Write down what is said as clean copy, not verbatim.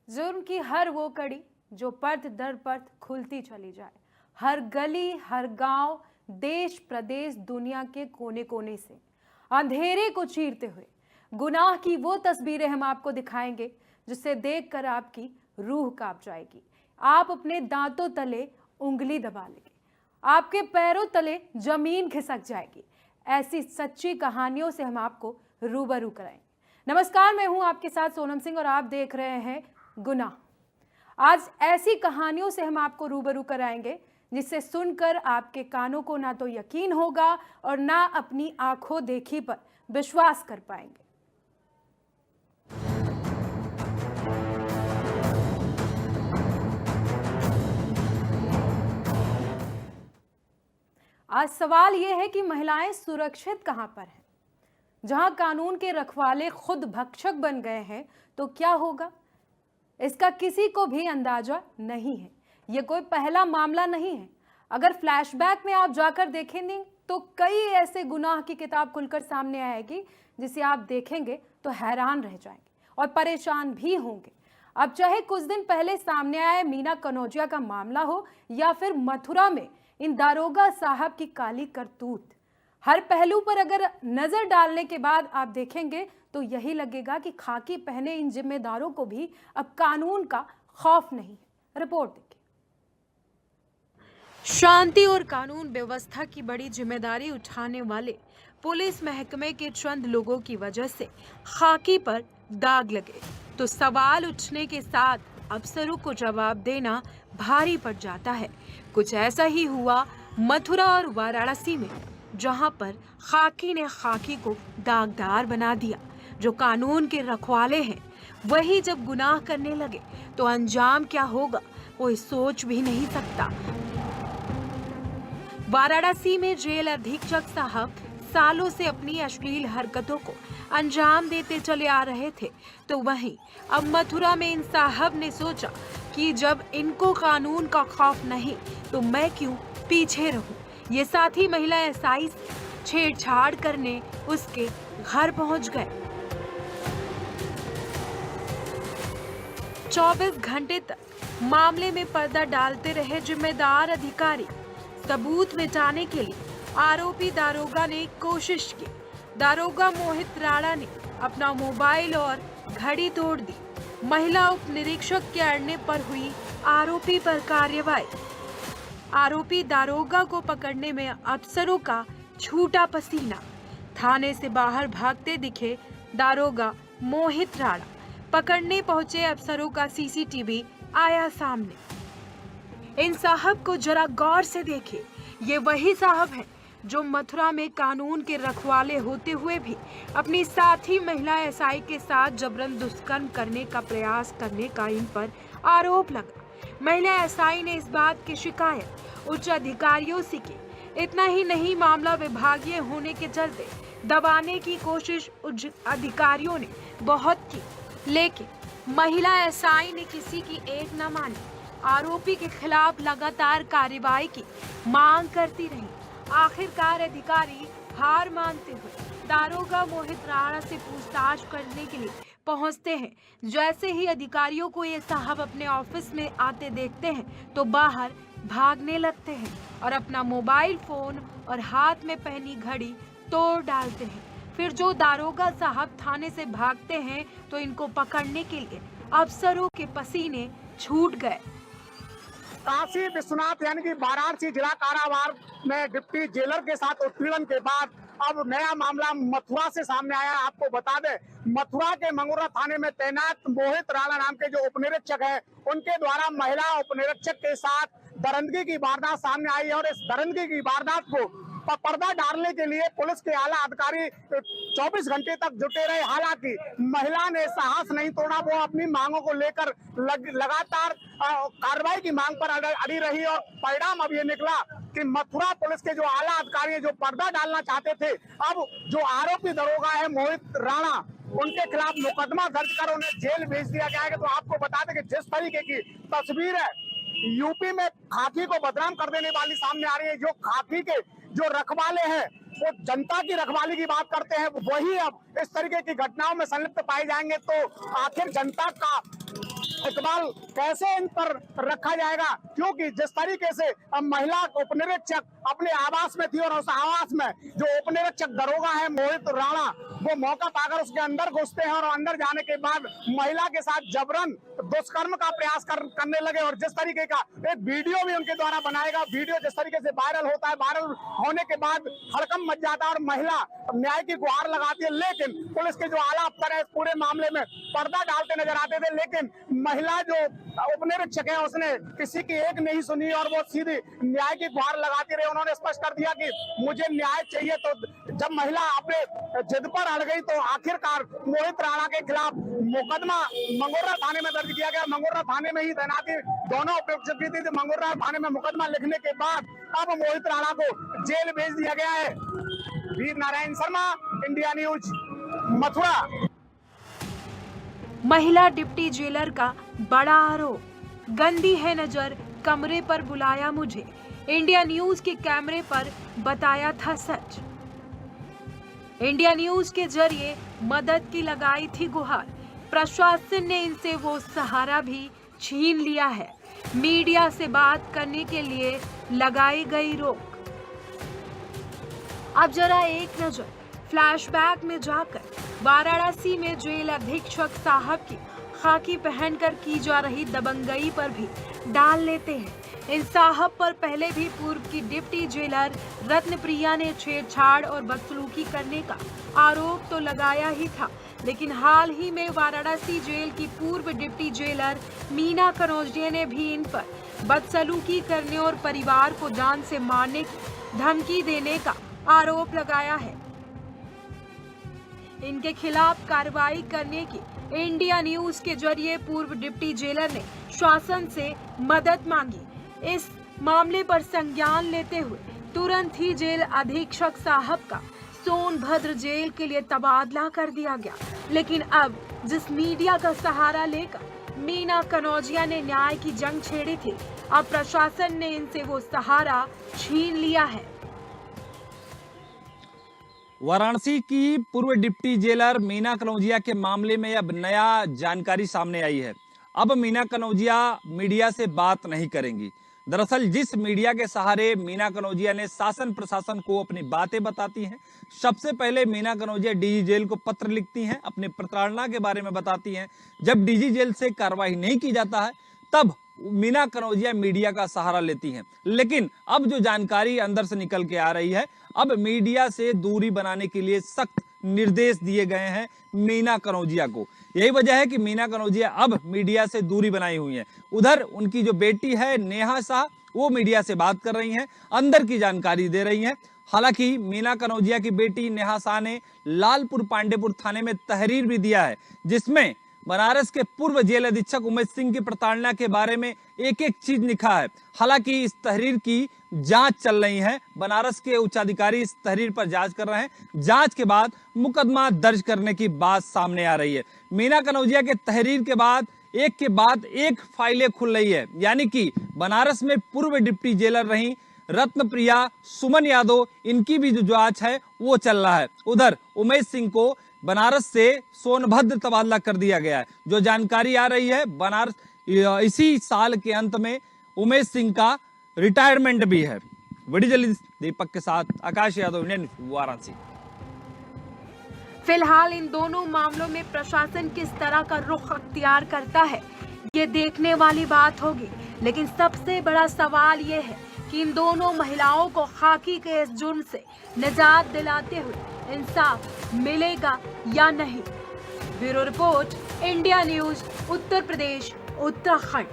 जुर्म की हर वो कड़ी जो परत दर परत खुलती चली जाए, हर गली, हर गांव, देश प्रदेश, दुनिया के कोने कोने से अंधेरे को चीरते हुए गुनाह की वो तस्वीरें हम आपको दिखाएंगे जिसे देखकर आपकी रूह कांप जाएगी। आप अपने दांतों तले उंगली दबा लेंगे, आपके पैरों तले जमीन खिसक जाएगी। ऐसी सच्ची कहानियों से हम आपको रूबरू कराएंगे। नमस्कार, मैं हूं आपके साथ सोनम सिंह और आप देख रहे हैं गुनाह। आज ऐसी कहानियों से हम आपको रूबरू कराएंगे जिसे सुनकर आपके कानों को ना तो यकीन होगा और ना अपनी आंखों देखी पर विश्वास कर पाएंगे। आज सवाल यह है कि महिलाएं सुरक्षित कहां पर हैं? जहां कानून के रखवाले खुद भक्षक बन गए हैं तो क्या होगा, इसका किसी को भी अंदाजा नहीं है। यह कोई पहला मामला नहीं है। अगर फ्लैशबैक में आप जाकर देखेंगे तो कई ऐसे गुनाह की किताब खुलकर सामने आएगी जिसे आप देखेंगे तो हैरान रह जाएंगे और परेशान भी होंगे। अब चाहे कुछ दिन पहले सामने आए मीना कनौजिया का मामला हो या फिर मथुरा में इन दारोगा साहब की काली करतूत, हर पहलू पर अगर नजर डालने के बाद आप देखेंगे तो यही लगेगा कि खाकी पहने इन जिम्मेदारों को भी अब कानून का खौफ नहीं है। रिपोर्ट देखिए। शांति और कानून व्यवस्था की बड़ी जिम्मेदारी उठाने वाले पुलिस महकमे के चंद लोगों की वजह से खाकी पर दाग लगे तो सवाल उठने के साथ अफसरों को जवाब देना भारी पड़ जाता है। कुछ ऐसा ही हुआ मथुरा और वाराणसी में, जहां पर खाकी ने खाकी को दागदार बना दिया। जो कानून के रखवाले हैं वही जब गुनाह करने लगे तो अंजाम क्या होगा कोई सोच भी नहीं सकता। वाराणसी में जेल अधीक्षक साहब सालों से अपनी अश्लील हरकतों को अंजाम देते चले आ रहे थे, तो वहीं अब मथुरा में इन साहब ने सोचा कि जब इनको कानून का खौफ नहीं तो मैं क्यों पीछे रहूं। ये साथी महिला एसआई से छेड़छाड़ करने उसके घर पहुंच गए। 24 घंटे तक मामले में पर्दा डालते रहे जिम्मेदार अधिकारी। सबूत मिटाने के लिए आरोपी दारोगा ने कोशिश की। दारोगा मोहित राणा ने अपना मोबाइल और घड़ी तोड़ दी। महिला उप निरीक्षक के अड़ने पर हुई आरोपी पर कार्रवाई। आरोपी दारोगा को पकड़ने में अफसरों का छूटा पसीना। थाने से बाहर भागते दिखे दारोगा मोहित राणा। पकड़ने पहुंचे अफसरों का सीसीटीवी आया सामने। इन साहब को जरा गौर से देखिए, ये वही साहब हैं जो मथुरा में कानून के रखवाले होते हुए भी अपनी साथी महिला एसआई के साथ जबरन दुष्कर्म करने का प्रयास करने का इन पर आरोप लगा। महिला एसआई ने इस बात की शिकायत उच्च अधिकारियों से की। इतना ही नहीं, मामला विभागीय होने के चलते दबाने की कोशिश उच्च अधिकारियों ने बहुत की, लेकिन महिला एसआई ने किसी की एक न मानी। आरोपी के खिलाफ लगातार कार्रवाई की मांग करती रही। आखिरकार अधिकारी हार मानते हुए दारोगा मोहित राणा से पूछताछ करने के लिए पहुंचते हैं। जैसे ही अधिकारियों को ये साहब अपने ऑफिस में आते देखते हैं तो बाहर भागने लगते हैं और अपना मोबाइल फोन और हाथ में पहनी घड़ी तोड़ डालते हैं। फिर जो दारोगा साहब थाने से भागते हैं तो इनको पकड़ने के लिए अफसरों के पसीने छूट गए। काशी विश्वनाथ यानी कि वाराणसी जिला कारावार में डिप्टी जेलर के साथ उत्पीड़न के बाद अब नया मामला मथुरा से सामने आया। आपको बता दें, मथुरा के मंगोरा थाने में तैनात मोहित राणा नाम के जो उपनिरीक्षक है, उनके द्वारा महिला उपनिरीक्षक के साथ दरिंदगी की वारदात सामने आई है और इस दरिंदगी की वारदात को पर्दा डालने के लिए पुलिस के आला अधिकारी 24 घंटे तक जुटे रहे। हालांकि महिला ने साहस नहीं तोड़ा, वो अपनी मांगों को लेकर लगातार कार्रवाई की मांग पर अड़ी रही और परिणाम अब ये निकला कि मथुरा पुलिस के जो आला अधिकारी जो पर्दा डालना चाहते थे, अब जो आरोपी दरोगा है मोहित राणा, उनके खिलाफ मुकदमा दर्ज कर उन्हें जेल भेज दिया गया है। तो आपको बता दें कि जिस तरीके की तस्वीर है यूपी में खाकी को बदनाम कर देने वाली सामने आ रही है, जो खाकी के जो रखवाले हैं वो जनता की रखवाली की बात करते हैं, वही अब इस तरीके की घटनाओं में संलिप्त पाए जाएंगे तो आखिर जनता का इकबाल कैसे इन पर रखा जाएगा, क्योंकि जिस तरीके से महिला उपनिरीक्षक अपने आवास में थी और उस आवास में जो उपनिरीक्षक दरोगा है मोहित राणा, वो मौका पाकर उसके अंदर घुसते हैं और अंदर जाने के बाद महिला के साथ जबरन दुष्कर्म का प्रयास करने लगे। और जिस तरीके का एक वीडियो भी उनके द्वारा बनाएगा, वीडियो जिस तरीके से वायरल होता है, वायरल होने के बाद हड़कंप मच जाता है और महिला न्याय की गुहार लगाती है। लेकिन पुलिस के जो आला अफसर है इस पूरे मामले में पर्दा डालते नजर आते थे, लेकिन महिला जो उपनिरीक्षक है उसने किसी की एक नहीं सुनी और वो सीधी न्याय की गुहार लगाती रही। उन्होंने स्पष्ट कर दिया कि मुझे न्याय चाहिए। तो जब महिला अपने जिद पर अड़ गई तो आखिरकार मोहित राणा के खिलाफ मुकदमा मंगोरा थाने में दर्ज किया गया। मंगोरा थाने में ही तैनाती दोनों उपयुक्त की थी। मंगोरा थाने में मुकदमा लिखने के बाद अब मोहित राणा को जेल भेज दिया गया है। Veer Narayan Sharma, India news, Mathura. महिला डिप्टी जेलर का बड़ा आरोप, गंदी है नजर, कमरे पर बुलाया मुझे, इंडिया न्यूज के कैमरे पर बताया था सच। इंडिया न्यूज के जरिए मदद की लगाई थी गुहार, प्रशासन ने इनसे वो सहारा भी छीन लिया है। मीडिया से बात करने के लिए लगाई गई रोक। अब जरा एक नजर फ्लैशबैक में जाकर वाराणसी में जेल अधीक्षक साहब की खाकी पहनकर की जा रही दबंगई पर भी डाल लेते हैं। इन साहब पर पहले भी पूर्व की डिप्टी जेलर रत्नप्रिया ने छेड़छाड़ और बदसलूकी करने का आरोप तो लगाया ही था, लेकिन हाल ही में वाराणसी जेल की पूर्व डिप्टी जेलर मीना कनौजिया ने भी इन पर बदसलूकी करने और परिवार को जान से मारने की धमकी देने का आरोप लगाया है। इनके खिलाफ कार्रवाई करने की इंडिया न्यूज के जरिए पूर्व डिप्टी जेलर ने शासन से मदद मांगी। इस मामले पर संज्ञान लेते हुए तुरंत ही जेल अधीक्षक साहब का सोनभद्र जेल के लिए तबादला कर दिया गया। लेकिन अब जिस मीडिया का सहारा लेकर मीना कनौजिया ने न्याय की जंग छेड़ी थी, अब प्रशासन ने इनसे वो सहारा छीन लिया है। वाराणसी की पूर्व डिप्टी जेलर मीना कनौजिया के मामले में अब नया जानकारी सामने आई है। अब मीना कनौजिया मीडिया से बात नहीं करेंगी। दरअसल जिस मीडिया के सहारे मीना कनौजिया ने शासन प्रशासन को अपनी बातें बताती हैं, सबसे पहले मीना कनौजिया डीजी जेल को पत्र लिखती हैं, अपनी प्रताड़ना के बारे में बताती हैं। जब डीजी जेल से कार्रवाई नहीं की जाता है तब मीना कनौजिया मीडिया का सहारा लेती हैं। लेकिन अब जो जानकारी अंदर से निकल के आ रही है, अब मीडिया से दूरी बनाने के लिए सख्त निर्देश दिए गए हैं मीना कनौजिया को। यही वजह है कि मीना कनौजिया अब मीडिया से दूरी बनाई हुई है। उधर उनकी जो बेटी है नेहा शाह, वो मीडिया से बात कर रही हैं, अंदर की जानकारी दे रही हैं। हालांकि मीना कनौजिया की बेटी नेहा शाह ने लालपुर पांडेपुर थाने में तहरीर भी दिया है, जिसमें बनारस के पूर्व जेल अधीक्षक उमेश सिंह की प्रताड़ना के बारे में एक एक चीज लिखा है। हालांकि इस तहरीर की जांच चल रही है, बनारस के उच्चाधिकारी इस तहरीर पर जांच कर रहे हैं। जांच के बाद मुकदमा दर्ज करने की बात सामने आ रही है। मीना कनौजिया के तहरीर के बाद एक फाइलें खुल रही है, यानी कि बनारस में पूर्व डिप्टी जेलर रही रत्नप्रिया, सुमन यादव, इनकी भी जो जांच है वो चल रहा है। उधर उमेश सिंह को बनारस से सोनभद्र तबादला कर दिया गया है। जो जानकारी आ रही है, बनारस इसी साल के अंत में उमेश सिंह का रिटायरमेंट भी है। बड़ी जल्दी दीपक के साथ आकाश यादव, इंडियन वाराणसी। फिलहाल इन दोनों मामलों में प्रशासन किस तरह का रुख अख्तियार करता है, ये देखने वाली बात होगी। लेकिन सबसे बड़ा सवाल ये है कि इन दोनों महिलाओं को खाकी के इस जुर्म से निजात दिलाते हुए इंसाफ मिलेगा या नहीं। Bureau report, India news, Uttar Pradesh, Uttarakhand.